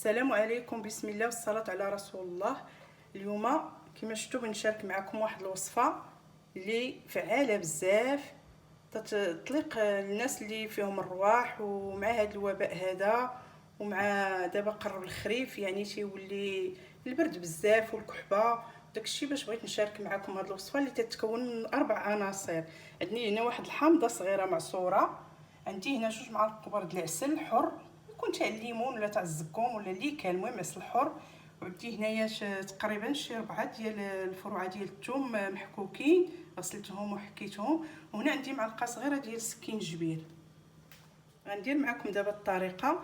السلام عليكم، بسم الله والصلاة على رسول الله. اليوم كما شفتوا بنشارك معكم واحد الوصفة اللي فعالة بزاف، تطلق الناس اللي فيهم الرواح ومع هذا الوباء هذا، ومع دابا قرب الخريف يعني تيولي البرد بزاف والكحبه داكشي. باش بغيت نشارك معكم هذه الوصفه اللي تتكون من 4 عناصر. عندي هنا واحد الحامضه صغيره معصوره، عندي هنا 2 معالق كبار د العسل الحر، يكون تاع الليمون ولا تاع الزكوم ولا اللي كان، المهم عسل حر. وعندي هنايا تقريبا شي 4 ديال الفروعه ديال الثوم محكوكين، غسلتهم وحكيتهم. وهنا عندي معلقه صغيره ديال السكينجبير. غندير معكم دابا الطريقه.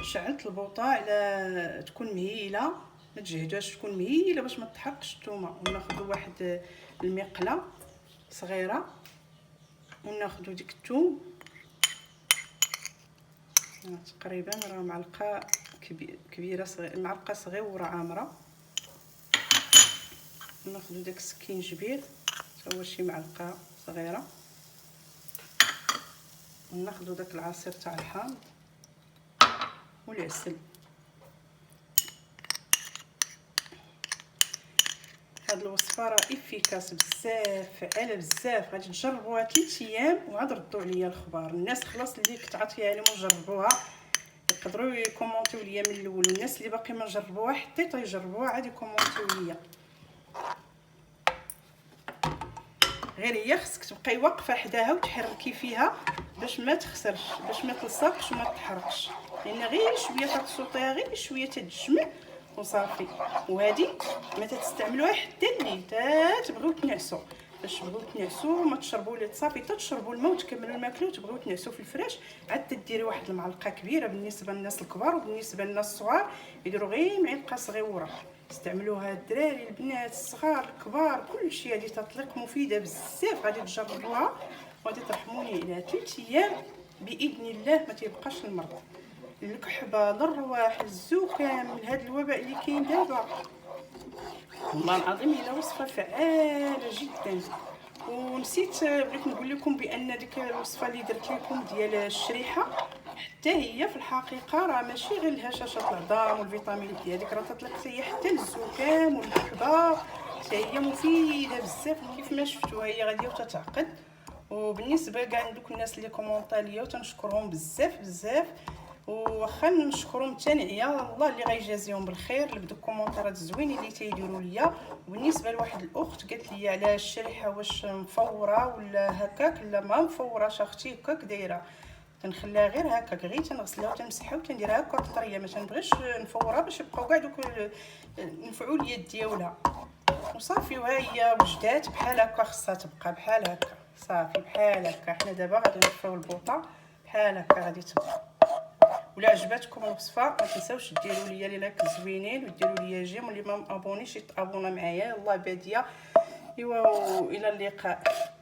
شعلت البوطه على تكون مهيله، ما تجهدوش، تكون مهيله باش ما تحرقش الثومه. وناخذ واحد المقله صغيره وناخذ ديك الثوم تقريبا راه معلقه كبيره صغيره، معلقه صغيره عامره. ناخذ داك السكينجبير حتى هو شي معلقه صغيره، وناخذ داك العصير تاع الحامض والعسل. هاد الوصفه راه افيكاس بزاف، فعاله بزاف. غادي تجربوها 3 ايام وعاد ردوا عليا الخبار. الناس خلاص اللي كنت عاطيه عليهم وجربوها يقدروا يكومونتيو ليا من الاول، والناس اللي باقي ما جربوها حتى يجربوها عاد يكومونتيو ليا. غير هي خصك تبقاي واقفه حداها وتحركي فيها باش ما تخسرش، باش ما تلصقش وما تحرقش، لان غير شويه تتصوطيها، غير شويه تتجمع وصافي. وهذه ما تستعملوها حتى الليل تبغيو تنعسوا. باش تبغيو تنعسوا ما تشربوا لي صافي، حتى تشربوا الماء وتكملوا الماكله وتبغيو تنعسوا في الفراش، عاد تديري واحد المعلقه كبيره بالنسبه للناس الكبار، وبالنسبه للناس الصغار يديروا غير معلقه صغيره. استعملوها الدراري البنات الصغار الكبار كلشي. هذه تطليق مفيده بزاف، غادي تجربوها وغادي ترحموني على 3 ايام باذن الله. ما تيبقاش المرض، الكحبه، الرواح، الزكام، من هذا الوباء اللي كاين دابا. والله العظيم هي وصفه فعاله جدا. ونسيت بغيت نقول لكم بان ديك الوصفه اللي درت لكم ديال الشريحه حتى هي في الحقيقه راه ماشي غير الهشاشه العظام والفيتامين ديالك، راه تطلق هي حتى للزكام والكحبه، حتى هي مفيده بزاف. كيف ما شفتوها هي غاديه وتتعقد. وبالنسبه كاع دوك الناس اللي كومونطا ليا وتنشكرهم بزاف بزاف، وخا نشكرهم ثانيه الله اللي غيجازيهم بالخير اللي بدو الكومونطيرات الزوينين اللي تيديروا ليا. وبالنسبه لواحد الاخت قالت لي على الشريحه واش مفوره ولا هكاك، لا ما مفوراش اختي، هكاك دايره، تنخليها غير هكاك، غير تنغسلها وتنمسحها وتنديرها هكاك طريه، ما تنبغيش نفورها باش يبقاو كاع دوك نفعوا اليد ديالها وصافي. وها هي وجدات بحال هكا، خصها تبقى بحال هكا صافي بحال هكا. حنا دابا غادي نطفيو البوطه بحال هكا غادي تبقى. ولا عجبتكم الوصفه ما تنساوش ديروا لي لايك زوينين وديروا لي جيم، واللي ما مابونيش يتابونا معايا. يلاه باديه. ايوا الى اللقاء.